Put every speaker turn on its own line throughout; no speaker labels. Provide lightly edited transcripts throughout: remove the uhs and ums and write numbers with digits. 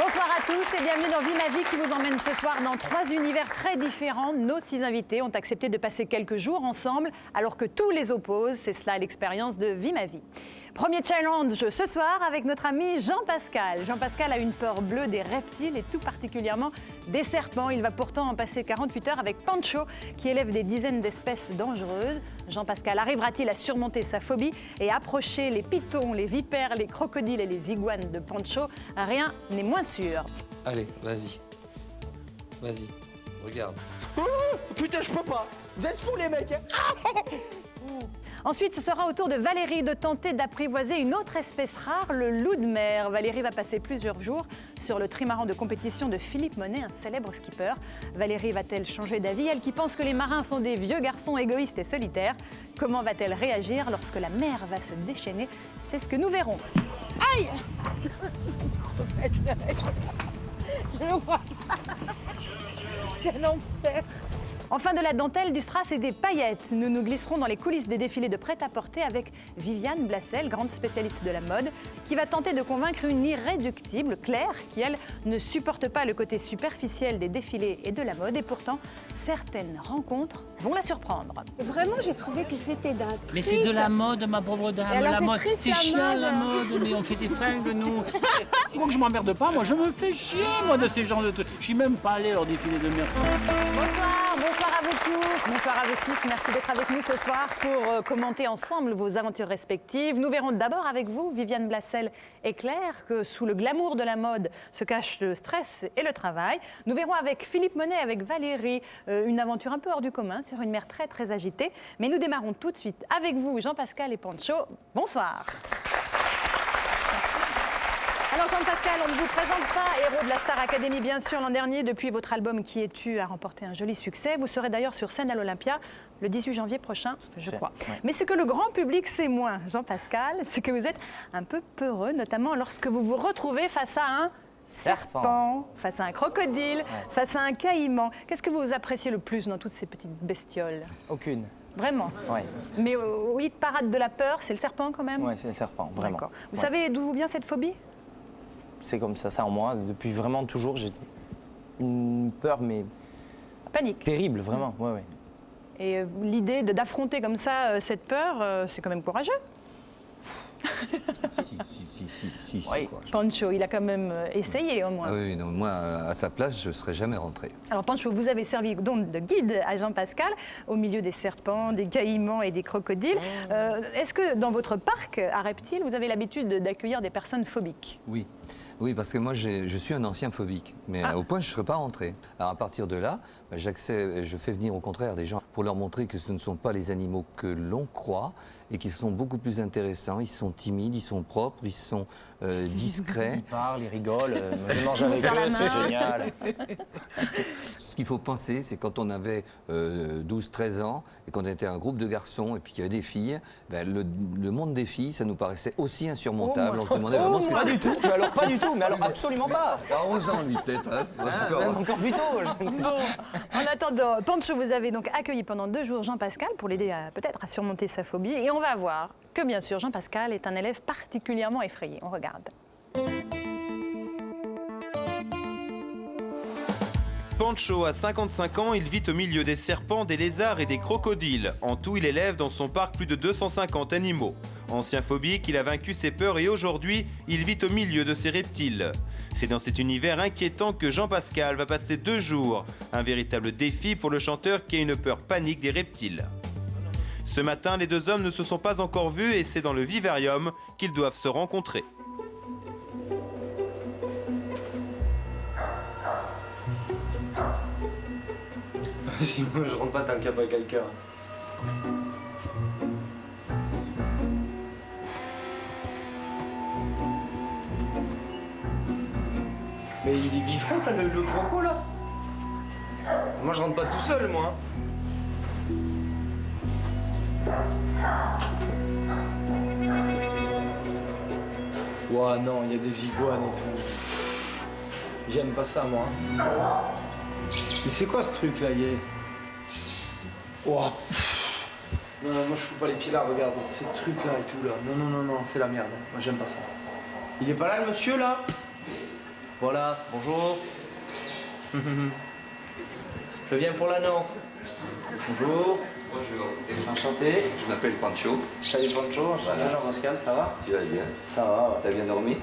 Bonsoir à tous et bienvenue dans Vie ma vie qui vous emmène ce soir dans 3 univers très différents. Nos 6 invités ont accepté de passer quelques jours ensemble alors que tous les opposent. C'est cela l'expérience de Vie ma vie. Premier challenge ce soir avec notre ami Jean-Pascal. Jean-Pascal a une peur bleue des reptiles et tout particulièrement des serpents. Il va pourtant en passer 48 heures avec Pancho qui élève des dizaines d'espèces dangereuses. Jean-Pascal arrivera-t-il à surmonter sa phobie et approcher les pitons, les vipères, les crocodiles et les iguanes de Pancho? Rien n'est moins sûr.
Allez, vas-y. Vas-y, regarde.
Oh, putain, je peux pas. Vous êtes fous les mecs, hein.
Ensuite, ce sera au tour de Valérie de tenter d'apprivoiser une autre espèce rare, le loup de mer. Valérie va passer plusieurs jours sur le trimaran de compétition de Philippe Monet, un célèbre skipper. Valérie va-t-elle changer d'avis? Elle qui pense que les marins sont des vieux garçons égoïstes et solitaires. Comment va-t-elle réagir lorsque la mer va se déchaîner? C'est ce que nous verrons.
Aïe. Je le vois pas. Quel enfer.
Enfin, de la dentelle, du strass et des paillettes. Nous nous glisserons dans les coulisses des défilés de prêt-à-porter avec Viviane Blassel, grande spécialiste de la mode, qui va tenter de convaincre une irréductible, Claire, qui, elle, ne supporte pas le côté superficiel des défilés et de la mode. Et pourtant, certaines rencontres vont la surprendre.
Vraiment, j'ai trouvé que c'était d'un triste.
Mais c'est de la mode, ma pauvre dame,
alors,
la
c'est
mode.
triste,
C'est
la
chiant
mode.
la mode, mais on fait des fringues, nous. Moi que je m'emmerde pas, moi je me fais chier, moi, de ces genres de trucs. Je suis même pas allé au défilé de merde.
Bonsoir à vous tous, bonsoir à vous tous. Merci d'être avec nous ce soir pour commenter ensemble vos aventures respectives. Nous verrons d'abord avec vous, Viviane Blassel et Claire, que sous le glamour de la mode se cache le stress et le travail. Nous verrons avec Philippe Monet, avec Valérie, une aventure un peu hors du commun sur une mer très très agitée. Mais nous démarrons tout de suite avec vous, Jean-Pascal et Pancho. Bonsoir. Alors Jean-Pascal, on ne vous présente pas, héros de la Star Academy bien sûr l'an dernier. Depuis votre album Qui es-tu a remporté un joli succès. Vous serez d'ailleurs sur scène à l'Olympia le 18 janvier prochain, je crois. Ouais. Mais ce que le grand public sait moins, Jean-Pascal, c'est que vous êtes un peu peureux, notamment lorsque vous vous retrouvez face à un serpent, face à un crocodile, face à un caïman. Qu'est-ce que vous appréciez le plus dans toutes ces petites bestioles?
Aucune.
Vraiment?
Oui.
Mais oui, parade de la peur, c'est le serpent quand même?
Oui, c'est le serpent, vraiment.
D'accord. Vous savez d'où vous vient cette phobie?
C'est comme ça en moi. Depuis vraiment toujours, j'ai une peur, mais
panique.
Terrible, vraiment. Ouais, ouais.
Et l'idée d'affronter comme ça cette peur, c'est quand même courageux.
Si,
Oui.
quoi.
Pancho, il a quand même essayé au moins.
Ah oui, non, moi, à sa place, je ne serais jamais rentré.
Alors Pancho, vous avez servi donc de guide à Jean-Pascal au milieu des serpents, des caïmans et des crocodiles. Est-ce que dans votre parc à reptiles, vous avez l'habitude d'accueillir des personnes phobiques?
Oui. Oui, parce que moi, je suis un ancien phobique, mais au point, je ne serais pas rentré. Alors, à partir de là, je fais venir au contraire des gens pour leur montrer que ce ne sont pas les animaux que l'on croit et qu'ils sont beaucoup plus intéressants. Ils sont timides, ils sont propres, ils sont discrets.
Ils parlent, ils rigolent, je mange avec eux, c'est génial.
Ce qu'il faut penser, c'est quand on avait 12-13 ans et qu'on était un groupe de garçons et puis qu'il y avait des filles, ben, le monde des filles, ça nous paraissait aussi insurmontable. On se demandait vraiment ce que
Pas
c'était.
du tout, mais alors pas du tout, mais alors absolument pas.
À 11 ans, lui, peut-être. Hein.
Même encore plus tôt.
En attendant, Pancho, vous avez donc accueilli pendant 2 jours Jean-Pascal pour l'aider peut-être à surmonter sa phobie. Et on va voir que bien sûr Jean-Pascal est un élève particulièrement effrayé. On regarde.
Pancho a 55 ans, il vit au milieu des serpents, des lézards et des crocodiles. En tout, il élève dans son parc plus de 250 animaux. Ancien phobique, il a vaincu ses peurs et aujourd'hui, il vit au milieu de ces reptiles. C'est dans cet univers inquiétant que Jean-Pascal va passer 2 jours. Un véritable défi pour le chanteur qui a une peur panique des reptiles. Ce matin, les 2 hommes ne se sont pas encore vus et c'est dans le vivarium qu'ils doivent se rencontrer.
Si moi je rentre pas tant qu'il n'y a pas quelqu'un. Mais il est vivant le croco là. Moi je rentre pas tout seul moi. Ouah non, il y a des iguanes et tout. J'aime pas ça moi. Mais c'est quoi ce truc là, Ouah. Non, moi je fous pas les pieds là, regarde, ces trucs là et tout là. Non, c'est la merde, moi j'aime pas ça. Il est pas là le monsieur là? Voilà, bonjour. Je viens pour l'annonce. Bonjour.
Bonjour.
Enchanté.
Je m'appelle Pancho.
Salut Pancho, enchanté Jean-Pascal, ça va?
Tu vas bien?
Ça va, ouais.
T'as bien dormi?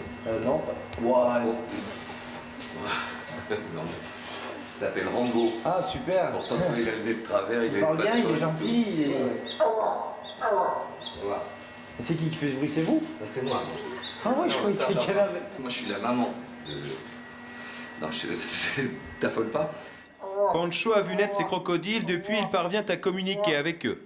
Non. Ouais.
Non, mais ça s'appelle Rango.
Ah, super.
Pourtant, il a le nez de travers, il
Il
est
parle
pas
bien,
de
il est
sol.
gentil.
Voilà.
Et c'est qui fait ce bruit? C'est vous?
Ça, c'est moi.
Ah ouais, je croyais qu'il y avait quelqu'un avec.
Moi, je suis la maman. Non, t'affole pas.
Pancho a vu naître ses crocodiles, depuis il parvient à communiquer avec eux.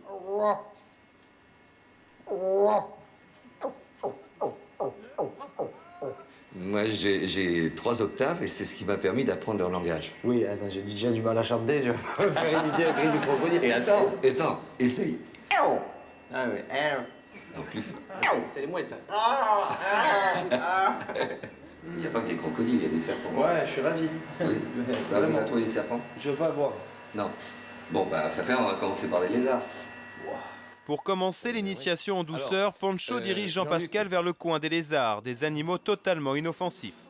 Moi, j'ai 3 octaves et c'est ce qui m'a permis d'apprendre leur langage.
Oui, attends, j'ai déjà du mal à chanter, je vais me faire une idée avec du crocodile.
Et attends, essaye.
Ah oui,
Non, plus.
c'est les mouettes, ça.
Il n'y a pas que des crocodiles, il y a des serpents.
Ouais, je suis ravi.
Oui. T'as vu
Vraiment.
la toile des serpents?
Je veux pas le voir.
Non. Bon, bah, ça fait, on va commencer par les lézards.
Pour commencer l'initiation en douceur, Pancho dirige Jean-Pascal vers le coin des lézards, des animaux totalement inoffensifs.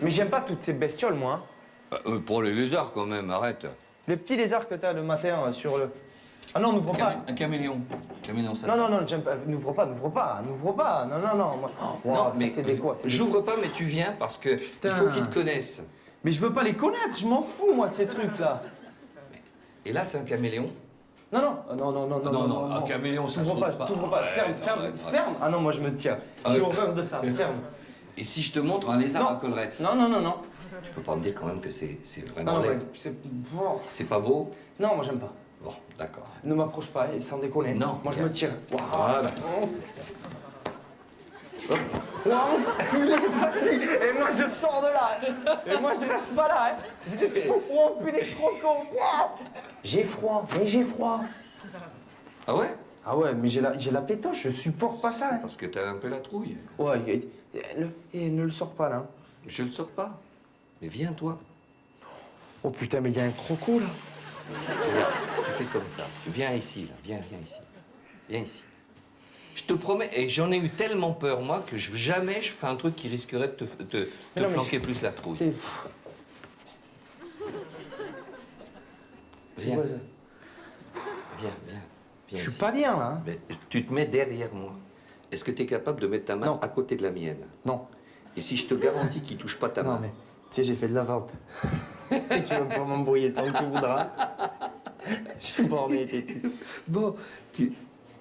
Mais j'aime pas toutes ces bestioles, moi. Hein.
Pour les lézards, quand même, arrête.
Les petits lézards que t'as le matin sur le... Ah non, n'ouvre pas.
Un caméléon. Caméléon, ça.
Non, j'aime pas. N'ouvre pas. Non. Moi- Oh, wow, ça, c'est des quoi? C'est des-
J'ouvre pas, mais tu viens parce que il faut qu'ils te connaissent.
Mais je veux pas les connaître, je m'en fous, moi, de ces trucs-là.
Et là, c'est un caméléon.
Non,
un caméléon, ça
T'ouvres
saute pas.
t'ouvres pas.
Ouais,
Ferme.
arrête.
Ferme. Ah non, moi, je me tiens. J'ai horreur de ça. Ferme.
Et si je te montre un lézard
Non.
à collerette,
Non.
tu peux pas me dire quand même que c'est vraiment
Non,
laid.
ouais, c'est... Oh.
C'est pas beau?
Non, moi, j'aime pas.
Bon, d'accord.
Ne m'approche pas, sans déconner.
Non.
Moi, je me tire.
Voilà.
Vas-y. Et moi, je sors de là. Et moi, je reste pas là. Hein. Vous êtes fous. Oh, putain, les crocos. J'ai froid.
Ah ouais?
Ah ouais, mais j'ai la pétoche. Je supporte pas ça. Hein.
Parce que t'as un peu la trouille.
Ouais, ne le sors pas, là.
Je le sors pas. Mais viens, toi.
Oh, putain, mais il y a un croco, là.
Regarde, tu fais comme ça. Tu viens ici, là. Viens ici. Viens ici. Je te promets, et j'en ai eu tellement peur, moi, que jamais je ferai un truc qui risquerait de te
Mais non, mais
flanquer plus la trouille.
C'est...
Viens.
quoi, ça?
Viens
Je suis
ici.
pas bien, là. Hein.
Mais tu te mets derrière moi. Est-ce que tu es capable de mettre ta main
Non.
à côté de la mienne?
Non.
Et si je te garantis qu'il touche pas ta
Non,
main?
mais... Tu sais, j'ai fait de la vente. Et tu vas pouvoir m'embrouiller tant que tu voudras. Je suis borné, t'es tu.
Bon,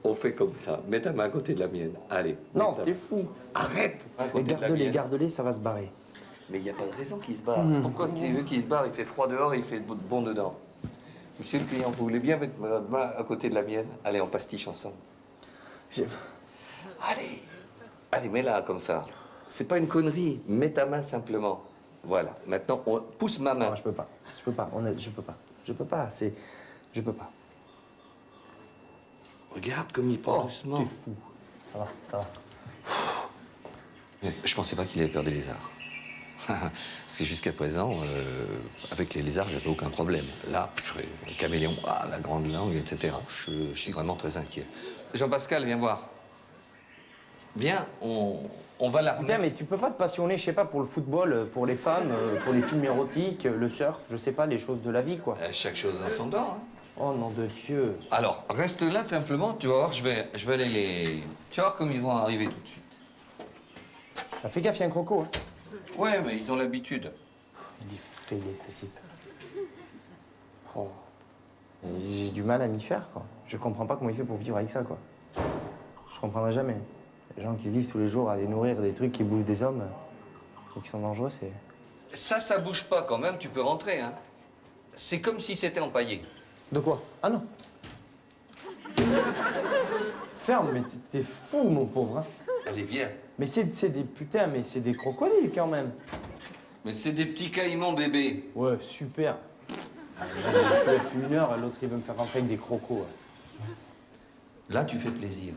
on fait comme ça. Mets ta main à côté de la mienne. Allez.
Non,
mets ta-
t'es fou.
Arrête. À
Et
côté de la
garde-les,
mienne.
garde-les, ça va se barrer.
Mais il n'y a pas de raison qu'il se barre. Pourquoi tu veux qu'il se barre? Il fait froid dehors et il fait bon dedans. Monsieur le client, vous voulez bien mettre ma main à côté de la mienne? Allez, on pastiche ensemble. Allez, mets-la comme ça. C'est pas une connerie. Mets ta main simplement. Voilà. Maintenant, on pousse ma main.
Non, je peux pas. Je peux pas. Je peux pas. C'est... Je peux pas.
Regarde comme il prend doucement.
T'es fou. Ça va.
Mais je pensais pas qu'il avait peur des lézards. Parce que jusqu'à présent, avec les lézards, j'avais aucun problème. Là, le caméléon, la grande langue, etc. Je suis vraiment très inquiet. Jean-Pascal, viens voir. Viens, on va la
Putain,
remettre.
mais tu peux pas te passionner, je sais pas, pour le football, pour les femmes, pour les films érotiques, le surf, je sais pas, les choses de la vie, quoi.
Chaque chose dans son temps. Hein.
Oh, nom de Dieu.
Alors, reste là simplement, tu vas voir, je vais aller les... Tu vas voir comme ils vont arriver tout de suite.
Ah, fais gaffe, il y a un croco, hein.
Ouais, mais ils ont l'habitude.
Il est fêlé, ce type. Oh. Et j'ai du mal à m'y faire, quoi. Je comprends pas comment il fait pour vivre avec ça, quoi. Je comprendrai jamais. Les gens qui vivent tous les jours à aller nourrir des trucs qui bouffent des hommes, ou qui sont dangereux, c'est...
Ça bouge pas quand même, tu peux rentrer, hein. C'est comme si c'était empaillé.
De quoi? Ah non. Ferme, mais t'es fou, mon pauvre. Hein.
Allez, viens.
Mais c'est des putains, mais c'est des crocodiles, quand même.
Mais c'est des petits caïmans bébés.
Ouais, super. Je suis depuis 1 heure, l'autre, il veut me faire rentrer avec des crocos. Ouais.
Là, tu fais plaisir.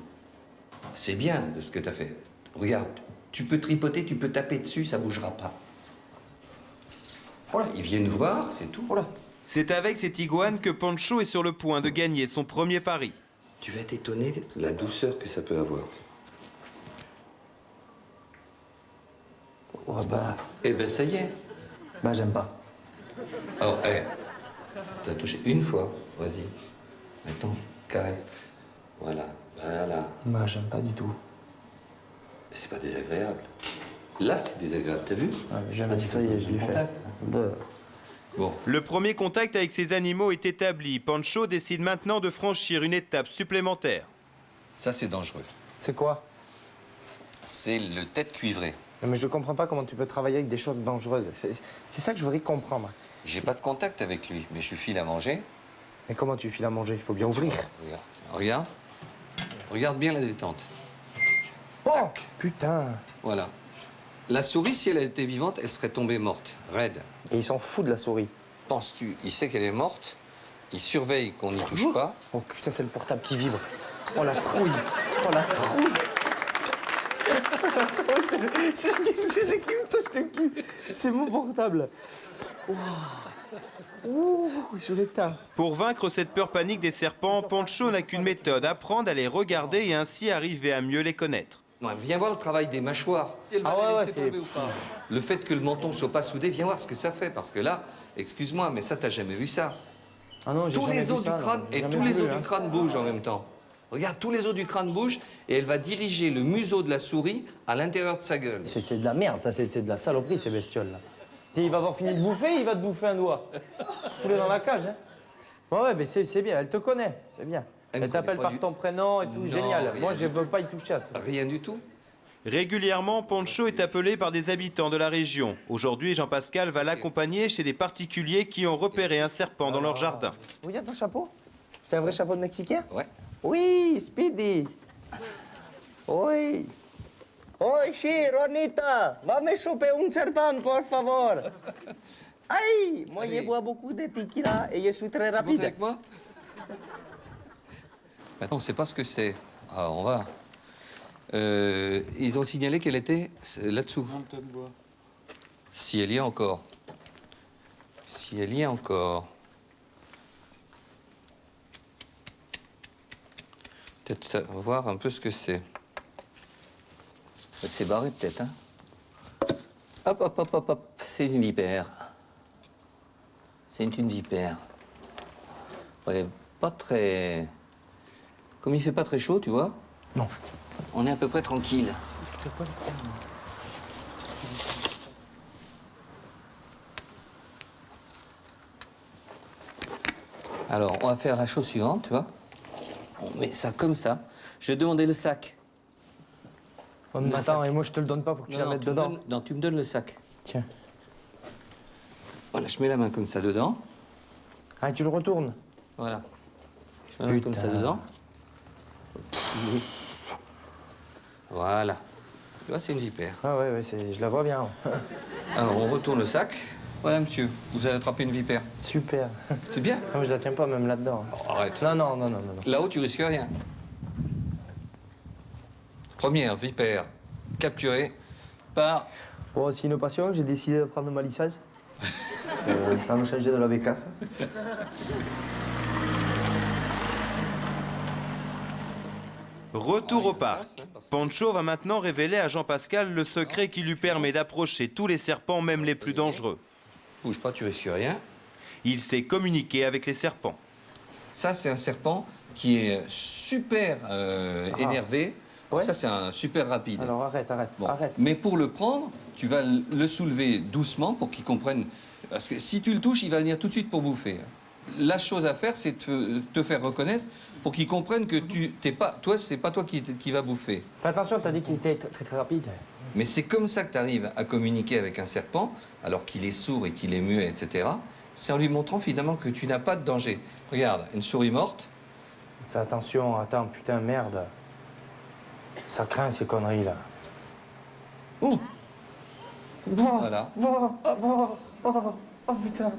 C'est bien de ce que tu as fait. Regarde, tu peux tripoter, tu peux taper dessus, ça bougera pas.
Voilà.
Ils viennent voir, c'est tout.
Voilà.
C'est avec cette iguane que Pancho est sur le point de gagner son premier pari.
Tu vas t'étonner de la douceur que ça peut avoir.
Ouais, bah.
Eh ben ça y est.
Bah, j'aime pas.
Alors, t'as touché une fois, vas-y. Maintenant, caresse. Voilà, voilà.
Bah, j'aime pas du tout.
Mais c'est pas désagréable. Là, c'est désagréable, t'as vu?
Ouais, jamais dit ça y est, je l'ai fait.
Contact, hein.
Bah.
Bon. Le premier contact avec ses animaux est établi. Pancho décide maintenant de franchir une étape supplémentaire.
Ça, c'est dangereux.
C'est quoi?
C'est le tête cuivré.
Non, mais je comprends pas comment tu peux travailler avec des choses dangereuses. C'est ça que je voudrais comprendre.
J'ai pas de contact avec lui, mais je file à manger.
Mais comment tu files à manger? Il faut bien ouvrir.
Regarde, regarde. Regarde bien la détente.
Oh, putain.
Voilà. La souris, si elle était vivante, elle serait tombée morte, raide.
Et il s'en fout de la souris.
Penses-tu? Il sait qu'elle est morte, il surveille qu'on n'y touche pas.
Oh putain, c'est le portable qui vibre. Oh la trouille. Oh la trouille. Oh la trouille, qu'est-ce que c'est qui me touche le cul? C'est mon portable. Oh. Ouh, je l'éteins.
Pour vaincre cette peur panique des serpents, Pancho n'a qu'une méthode, apprendre à les regarder et ainsi arriver à mieux les connaître.
Non, viens voir le travail des mâchoires. Elle va
Ah
les
ouais,
laisser
ouais,
tomber ou pas. Le fait que le menton soit pas soudé, viens voir ce que ça fait. Parce que là, excuse-moi, mais ça, t'as jamais vu ça.
Ah non, j'ai
Tous
jamais
les
vu
os
ça,
du crâne
non.
et
J'ai
tous
jamais
les
vu,
os
hein.
du crâne bougent en même temps. Regarde, tous les os du crâne bougent et elle va diriger le museau de la souris à l'intérieur de sa gueule.
C'est de la merde, ça, c'est de la saloperie, ces bestioles-là. Si il va avoir fini de bouffer, il va te bouffer un doigt. Fous-le dans la cage, hein. Ouais, mais c'est bien, elle te connaît, c'est bien.
Elle me
Elle t'appelle
connaît pas
par
du-
ton prénom et tout,
Non,
génial.
rien
Moi,
du
je veux pas y toucher à ça.
Rien du tout.
Régulièrement, Pancho est appelé par des habitants de la région. Aujourd'hui, Jean-Pascal va l'accompagner chez des particuliers qui ont repéré un serpent dans leur jardin.
Regarde ton chapeau. C'est un vrai chapeau de Mexicain?
Ouais.
Oui, Speedy. Oui. Oi, sí, Ronita. Va me choper un serpent, por favor. Aïe, moi, je
Allez.
bois beaucoup de tequila et je suis très
Tu montes
rapide.
avec moi? Maintenant, on ne sait pas ce que c'est. Ah, on va. Ils ont signalé qu'elle était là-dessous.
Un tas de bois.
Si elle y est encore. Si elle y est encore. Peut-être voir un peu ce que c'est. Elle s'est barrée peut-être, hein? Hop, hop, hop, hop, hop. C'est une vipère. C'est une vipère. Elle est pas très... Comme il fait pas très chaud, tu vois?
Non.
On est à peu près tranquille. Alors, on va faire la chose suivante, tu vois. On met ça comme ça. Je vais demander le sac.
Oh, mais attends, et moi, je te le donne pas pour que tu la mettes
tu me
dedans.
donnes- non, tu me donnes le sac.
Tiens.
Voilà, je mets la main comme ça dedans.
Ah, tu le retournes.
Voilà. Je mets la main comme ça
Putain.
dedans. Voilà. Tu vois, c'est une vipère.
Ah ouais, ouais, je la vois bien.
Alors, on retourne le sac. Voilà, monsieur, vous avez attrapé une vipère.
Super.
C'est bien.
Non, mais je la tiens pas même là-dedans.
Oh, arrête.
Non, non, non, non, non.
Là-haut, tu risques rien. Première vipère capturée par...
Bon, c'est une passion, j'ai décidé de prendre ma licence. Ça va me changer de la bécasse.
Retour au parc. Pancho va maintenant révéler à Jean-Pascal le secret qui lui permet d'approcher tous les serpents, même les plus dangereux.
Bouge pas, tu risques rien.
Il sait communiquer avec les serpents.
Ça, c'est un serpent qui est super énervé.
Ouais.
Ça, c'est un super rapide.
Alors arrête, arrête,
Bon.
arrête.
Mais pour le prendre, tu vas le soulever doucement pour qu'il comprenne. Parce que si tu le touches, il va venir tout de suite pour bouffer. La chose à faire, c'est te faire reconnaître pour qu'il comprenne que toi, c'est pas toi qui va bouffer.
Fais attention, t'as dit qu'il était très, très rapide.
Mais c'est comme ça que tu arrives à communiquer avec un serpent, alors qu'il est sourd et qu'il est muet, etc. C'est en lui montrant finalement que tu n'as pas de danger. Regarde, une souris morte.
Fais attention, attends, putain, merde. Ça craint ces conneries là. Ouh.
Voilà.
Oh putain.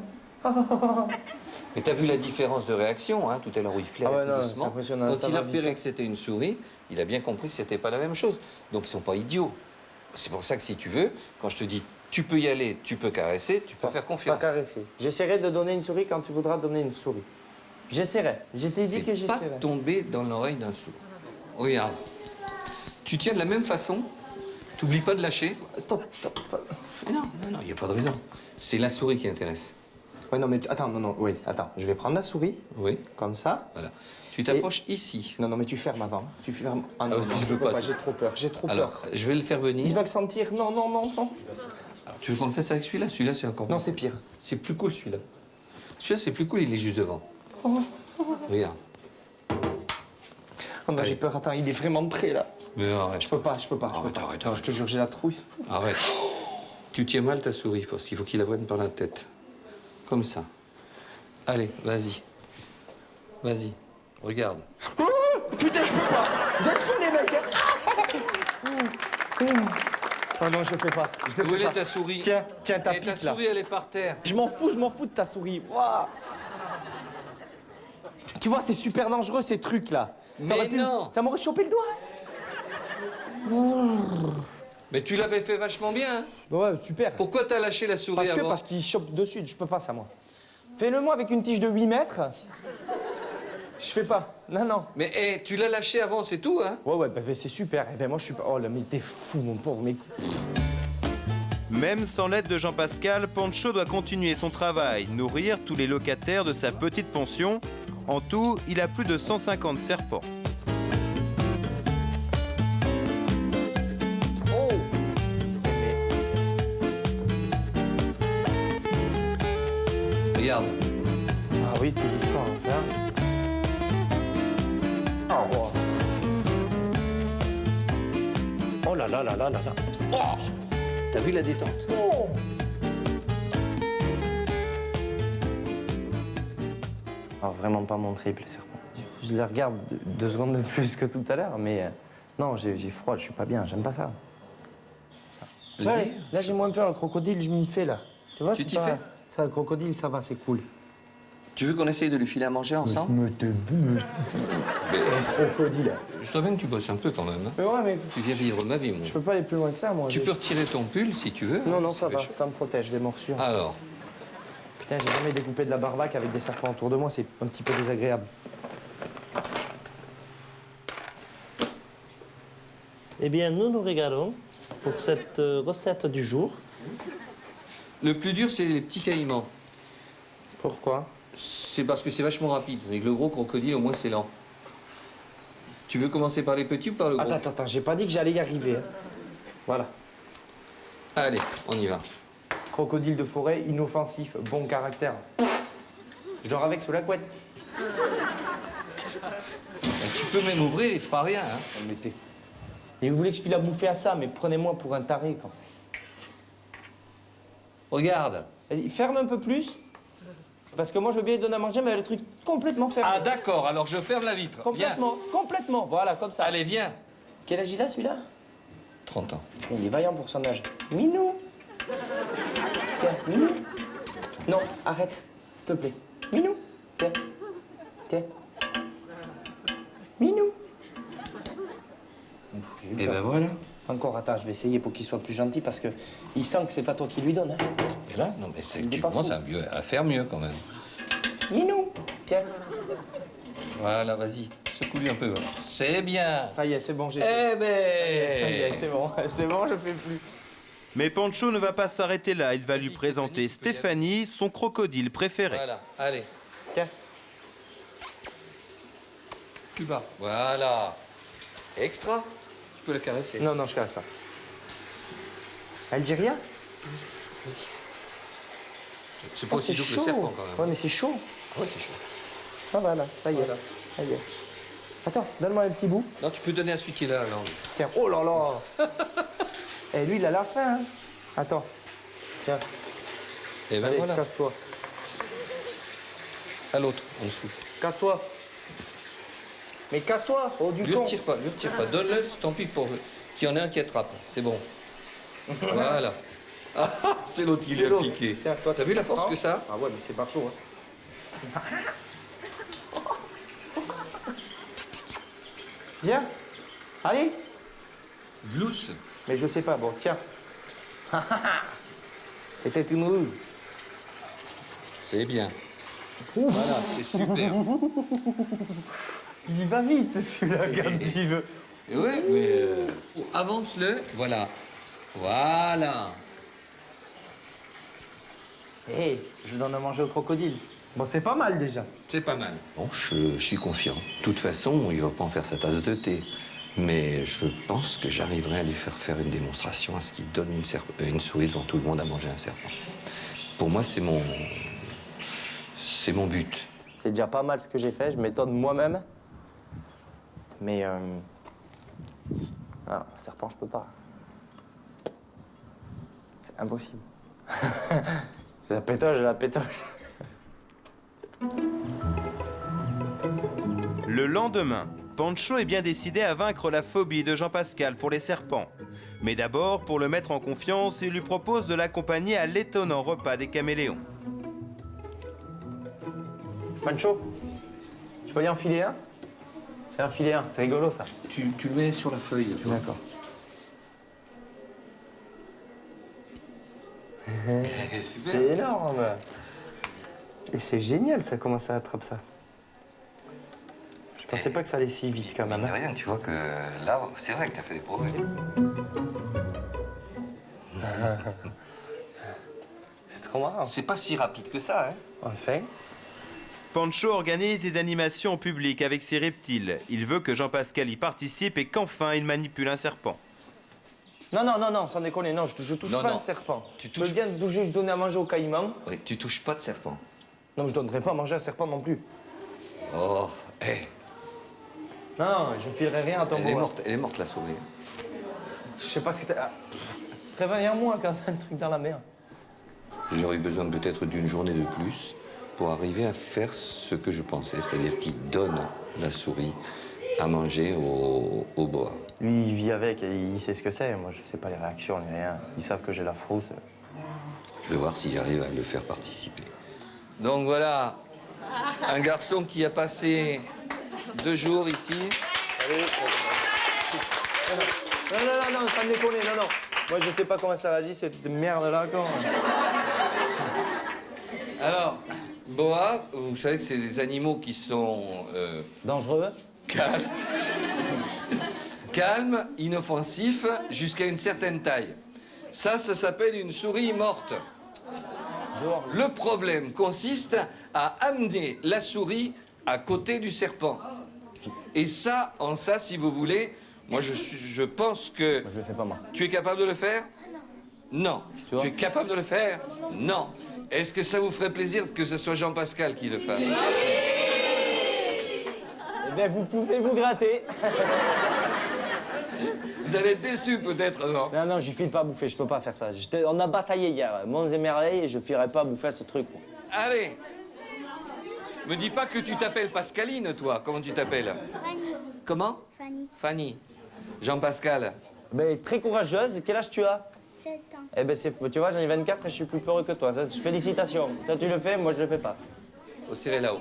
Mais t'as vu la différence de réaction, hein, tout à l'heure où il flairait
Ah ouais,
tout
non, c'est
doucement.
impressionnant,
Quand
ça
il
va
a repéré
vite.
que c'était une souris, il a bien compris que c'était pas la même chose. Donc ils sont pas idiots. C'est pour ça que si tu veux, quand je te dis tu peux y aller, tu peux caresser, tu peux faire
Pas
confiance.
caresser. J'essaierai de donner une souris quand tu voudras donner une souris. J'essaierai. Je t'ai dit que
C'est pas
j'essaierai.
tomber dans l'oreille d'un sourd. Regarde. Tu tiens de la même façon, t'oublies pas de lâcher.
Stop, stop.
Mais non, il n'y a pas de raison. C'est la souris qui intéresse.
Ouais, non, mais attends, non, oui, attends. Je vais prendre la souris,
Oui,
comme ça.
voilà. Tu t'approches ici.
Non, mais tu fermes avant. Tu fermes. Ah non,
Ah,
non,
tu
je
peux
peux
pas.
pas, j'ai trop peur, j'ai trop
Alors,
peur.
je vais le faire venir.
Il va le sentir. Non.
Alors, tu veux qu'on le fasse avec celui-là? Celui-là, c'est encore
Non,
mieux.
c'est pire.
C'est plus cool, celui-là. Celui-là, c'est plus cool, il est juste devant. Regarde.
Oh non,
Allez.
j'ai peur. Attends, il est vraiment prêt, là.
Mais arrête.
Je peux pas.
Arrête.
Non, je te jure, j'ai la trouille.
Arrête. Tu tiens mal ta souris, parce qu'il faut qu'il la prenne par la tête. Comme ça. Allez, vas-y. Vas-y. Regarde.
Oh, putain, je peux pas. Vous êtes fous, les mecs. Oh non, je le fais pas. Je le
Où
fais
elle est
pas.
ta souris?
Tiens, ta
Et ta
pique, là.
souris, elle est par terre.
Je m'en fous de ta souris. Waouh. Tu vois, c'est super dangereux, ces trucs-là.
Mais non.
Ça m'aurait chopé le doigt.
Mais tu l'avais fait vachement bien. Hein.
Ouais, super.
Pourquoi t'as lâché la souris avant?
Parce qu'il chope dessus. Je peux pas, ça, moi. Fais-le-moi avec une tige de 8 mètres. Je fais pas. Non.
Mais tu l'as lâché avant, c'est tout, hein?
Ouais, bah, c'est super. Eh ben, moi, je suis pas... Oh là, mais t'es fou, mon pauvre. Mais...
Même sans l'aide de Jean-Pascal, Pancho doit continuer son travail, nourrir tous les locataires de sa petite pension. En tout, il a plus de 150 serpents.
Oh.
Regarde.
Ah oui, tout doucement. Hein. Oh là là là là là là.
Oh, t'as vu la détente?
Alors, vraiment pas mon triple serpent. Je les regarde 2 secondes de plus que tout à l'heure, mais non, j'ai froid, je suis pas bien, j'aime pas ça. Tu vois, là, j'ai moins peur, le crocodile, je m'y fais là. Tu vois,
Tu
c'est
t'y
pas...
fais?
Ça, le crocodile, ça va, c'est cool.
Tu veux qu'on essaye de lui filer à manger ensemble?
Un crocodile.
Je dois bien que tu bosses un peu quand même. Hein.
Mais ouais, mais
Tu viens vivre ma vie, moi.
je peux pas aller plus loin que ça, moi.
Tu peux retirer ton pull si tu veux.
Non,
hein,
ça va,
fait chaud.
ça me protège des morsures.
Alors,
Putain, j'ai jamais découpé de la barbaque avec des serpents autour de moi, c'est un petit peu désagréable.
Eh bien, nous nous régalons pour cette recette du jour.
le plus dur, c'est les petits caïmans.
Pourquoi?
C'est parce que c'est vachement rapide. Avec le gros crocodile, au moins, c'est lent. Tu veux commencer par les petits ou par le gros?
Attends, j'ai pas dit que j'allais y arriver. Hein. Voilà.
Allez, on y va.
Crocodile de forêt, inoffensif, bon caractère. Je dors avec sous la couette.
Tu peux même ouvrir, il te fera rien. Hein.
Mais t'es... Et vous voulez que je file à bouffer à ça, mais prenez-moi pour un taré, quoi.
Regarde.
Et ferme un peu plus. Parce que moi, je veux bien lui donner à manger, mais elle a le truc complètement fermé.
Ah d'accord, alors je ferme la vitre.
Complètement. Voilà, comme ça.
Viens. Allez, viens.
Quel âge il a, celui-là?
30 ans.
Il est vaillant pour son âge. Minou. Tiens, Minou. Non, arrête, s'il te plaît. Minou. Tiens. Minou.
Et ben voilà.
Encore, attends, je vais essayer pour qu'il soit plus gentil parce que il sent que c'est pas toi qui lui donne. Hein.
Et là, non mais
Il est
tu
pas
commences
fou.
à faire mieux quand même.
Minou. Tiens.
Voilà, vas-y, secoue-lui un peu. Voilà. C'est bien.
Ça y est, c'est bon, j'ai
Eh
fait.
ben.
Ça y est, c'est bon. C'est bon, je fais plus.
Mais Pancho ne va pas s'arrêter là, il va lui présenter Stéphanie, son crocodile préféré.
Voilà, allez,
Tiens.
plus bas. Voilà. Extra. Tu peux la caresser.
Non, je caresse pas. Elle dit rien?
C'est pas
Oh,
aussi
c'est
doux que
chaud.
le serpent quand même.
Ouais, mais c'est chaud.
Ouais, c'est chaud.
Ça va là, ça y est.
Voilà.
Ça y est. Attends, donne-moi un petit bout.
Non, tu peux donner à celui qui est là, alors.
Tiens, oh là là. Et lui, il a la faim. Hein. Attends. Tiens,
Et ben
allez,
voilà.
casse-toi.
À l'autre, en dessous.
Casse-toi. Mais casse-toi, oh du
Lui
con.
retire pas, lui retire pas. Donne-le, tant pis pour qu'il y en ait un qui attrape. C'est bon. Voilà. Ah, c'est l'autre qui
C'est
lui a
l'autre.
piqué.
Tiens, toi,
T'as vu la force
prends.
que ça a?
Ah ouais, mais c'est pas chaud. Hein. Viens. Allez.
Glousse.
Mais je sais pas, bon, tiens. C'était une ruse.
C'est bien. Voilà, c'est super.
Il va vite, celui-là, quand il veut.
Ouais, mais avance-le. Voilà. Voilà.
Hé, je donne à manger au crocodile. Bon, c'est pas mal déjà.
C'est pas mal. Bon, je suis confiant. De toute façon, il va pas en faire sa tasse de thé. Mais je pense que j'arriverai à lui faire une démonstration à ce qu'il donne une souris devant tout le monde à manger un serpent. Pour moi, c'est mon but.
C'est déjà pas mal ce que j'ai fait, je m'étonne moi-même. Mais ah, serpent, je peux pas. C'est impossible. J'ai la pétoche.
Le lendemain, Pancho est bien décidé à vaincre la phobie de Jean-Pascal pour les serpents. Mais d'abord, pour le mettre en confiance, il lui propose de l'accompagner à l'étonnant repas des caméléons.
Pancho, tu peux y enfiler un? J'ai enfilé un, c'est rigolo ça.
Tu le mets sur la feuille.
D'accord. C'est énorme. Et c'est génial ça, comment ça attrape ça. Je pensais pas que ça allait si vite quand même.
Mais rien, tu vois que là, c'est vrai que tu as fait des progrès.
C'est trop marrant.
C'est pas si rapide que ça, hein.
Enfin.
Pancho organise des animations en public avec ses reptiles. Il veut que Jean-Pascal y participe et qu'enfin il manipule un serpent.
Non, sans déconner, non, je touche pas un serpent. Je viens de juste donner à manger au caïman.
Oui, tu touches pas de serpent.
Non, je donnerai pas à manger un serpent non plus.
Oh, hé.
Non, je filerai rien à ton bois.
Elle est morte la souris.
Je sais pas ce que t'as. Préviens-moi quand t'as un truc dans la mer.
J'aurais eu besoin peut-être d'une journée de plus pour arriver à faire ce que je pensais, c'est-à-dire qu'il donne la souris à manger au boa.
Lui, il vit avec et il sait ce que c'est. Moi, je sais pas les réactions ni rien. Ils savent que j'ai la frousse.
Je vais voir si j'arrive à le faire participer. Donc voilà, un garçon qui a passé 2 jours ici.
Non, ça me déconne, non. Moi, je sais pas comment ça réagit, cette merde-là, quoi.
Alors, boa, vous savez que c'est des animaux qui sont...
Dangereux.
Calmes, inoffensifs, jusqu'à une certaine taille. Ça s'appelle une souris morte. Le problème consiste à amener la souris à côté du serpent. Et ça, si vous voulez, moi je pense que...
Moi, je le fais pas, moi.
Tu es capable de le faire? Non. Tu es capable de le faire? Non. Est-ce que ça vous ferait plaisir que ce soit Jean-Pascal qui le fasse?
Eh bien, vous pouvez vous gratter.
Vous allez être déçus peut-être, non?
Non, je file pas à bouffer, je peux pas faire ça. On a bataillé hier, monts et merveilles, et je filerai pas à bouffer ce truc.
Allez. Me dis pas que tu t'appelles Pascaline, toi. Comment tu t'appelles?
Fanny.
Comment?
Fanny.
Fanny. Jean-Pascal.
Ben, très courageuse. Quel âge tu as?
7 ans.
Eh ben, tu vois, j'en ai 24 et je suis plus peureux que toi. Ça, félicitations. Toi, tu le fais, moi, je le fais pas.
Faut serrer là-haut.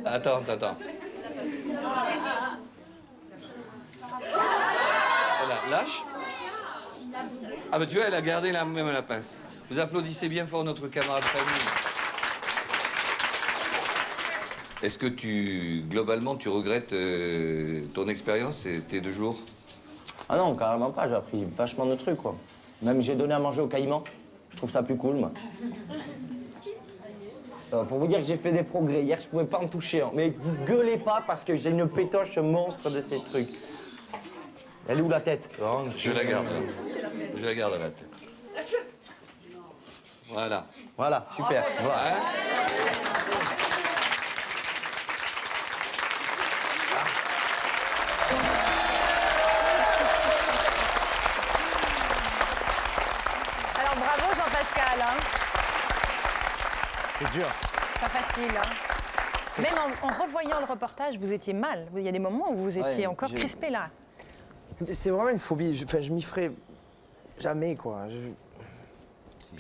Attends. Voilà, lâche. Ah ben tu vois, elle a gardé même la pince. Vous applaudissez bien fort notre camarade Fanny. Est-ce que globalement, tu regrettes ton expérience et tes 2 jours?
Ah non, carrément pas. J'ai appris vachement de trucs, quoi. Même j'ai donné à manger au caïman. Je trouve ça plus cool, moi. Pour vous dire que j'ai fait des progrès. Hier, je pouvais pas me toucher. Hein. Mais vous gueulez pas parce que j'ai une pétoche monstre de ces trucs. Elle est où la tête?
Je la garde, là. Je la garde à la tête. Voilà.
Voilà, super. Voilà.
Hein?
Alors bravo Jean-Pascal. Hein.
C'est dur.
Pas facile. Hein. Même en revoyant le reportage, vous étiez mal. Il y a des moments où vous étiez encore crispé là.
C'est vraiment une phobie. Je m'y ferai jamais, quoi. Je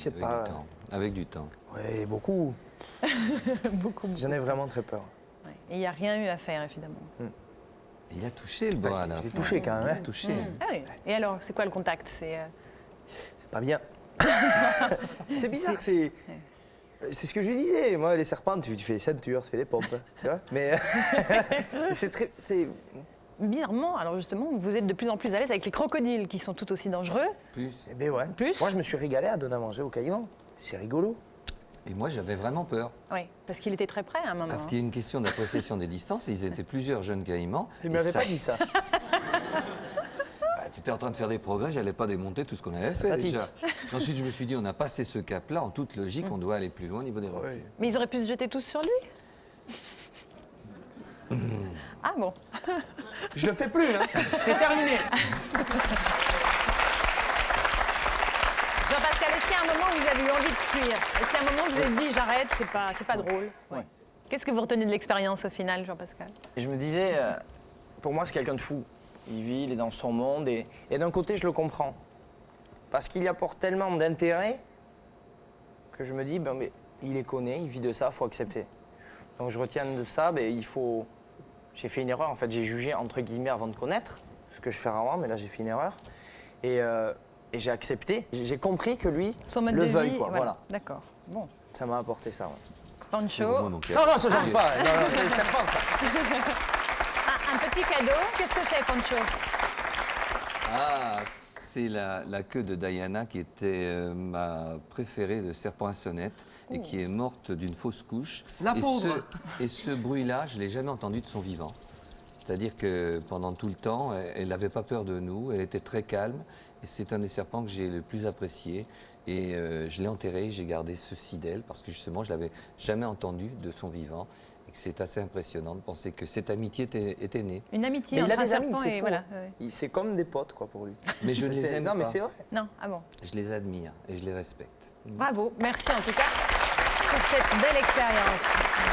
sais
Avec
pas.
du temps. Avec du temps.
Ouais, beaucoup.
Beaucoup.
J'en ai vraiment très peur.
Ouais. Et il n'y a rien eu à faire, évidemment.
Il a touché le bois, là.
Je l'ai touché, quand même.
Il a
Hein.
touché.
Ah oui. Et alors, c'est quoi le contact?
C'est pas bien. C'est bizarre, c'est ce que je lui disais. Moi, les serpents, tu fais des ceintures, tu fais des pompes, tu vois. Mais c'est très...
bizarrement, alors justement, vous êtes de plus en plus à l'aise avec les crocodiles qui sont tout aussi dangereux.
Plus.
Eh ben ouais.
Plus.
Moi, je me suis régalé à donner à manger au caïman. C'est rigolo.
Et moi, j'avais vraiment peur.
Oui, parce qu'il était très près à un moment.
Parce qu'il y a une question d'appréciation des distances. Et ils étaient plusieurs jeunes caïmans.
Il
et
m'avait
ça-
pas dit ça.
Tu étais en train de faire des progrès, j'allais pas démonter tout ce qu'on avait fait
Sympathique.
déjà. Ensuite, je me suis dit, on a passé ce cap-là. En toute logique, on doit aller plus loin au niveau des refuges.
Mais ils auraient pu se jeter tous sur lui. Ah bon.
Je le fais plus, hein. C'est terminé.
Jean-Pascal, est-ce qu'il y a un moment où vous avez eu envie de fuir? Est-ce qu'il y a un moment où vous vous êtes dit, j'arrête, c'est pas drôle?
Ouais.
Qu'est-ce que vous retenez de l'expérience au final, Jean-Pascal?
Et je me disais, pour moi, c'est quelqu'un de fou. Il vit, il est dans son monde. Et d'un côté, je le comprends. Parce qu'il y apporte tellement d'intérêt que je me dis, ben, mais il les connaît, il vit de ça, il faut accepter. Donc je retiens de ça, ben, il faut... J'ai fait une erreur, en fait, j'ai jugé entre guillemets avant de connaître, ce que je fais rarement, mais là j'ai fait une erreur. Et j'ai accepté, j'ai compris que lui
Son mode
le
de
veuille,
vie,
quoi, voilà.
D'accord. Bon.
Ça m'a apporté ça, ouais.
Pancho,
Moi, mon cœur.
Non, non, ça j'aime pas, non, non, c'est serpent, ça.
un petit cadeau. Qu'est-ce que c'est, Pancho?
Ah, c'est la queue de Diana qui était ma préférée de serpent à sonnette et qui est morte d'une fausse couche.
La pauvre.
Et ce bruit-là, je ne l'ai jamais entendu de son vivant. C'est-à-dire que pendant tout le temps, elle n'avait pas peur de nous, elle était très calme. Et c'est un des serpents que j'ai le plus apprécié. Et je l'ai enterré, j'ai gardé ceci d'elle parce que justement, je ne l'avais jamais entendu de son vivant. Et que c'est assez impressionnant de penser que cette amitié était née.
Une amitié
Mais il
entre
a
un
des amis,
serpent
c'est
et
fou.
voilà.
C'est comme des potes, quoi, pour lui.
Mais je ne les
C'est-
aime
Non, mais
pas.
c'est vrai.
Non, ah bon.
Je les admire et je les respecte.
Bravo, merci en tout cas pour cette belle expérience.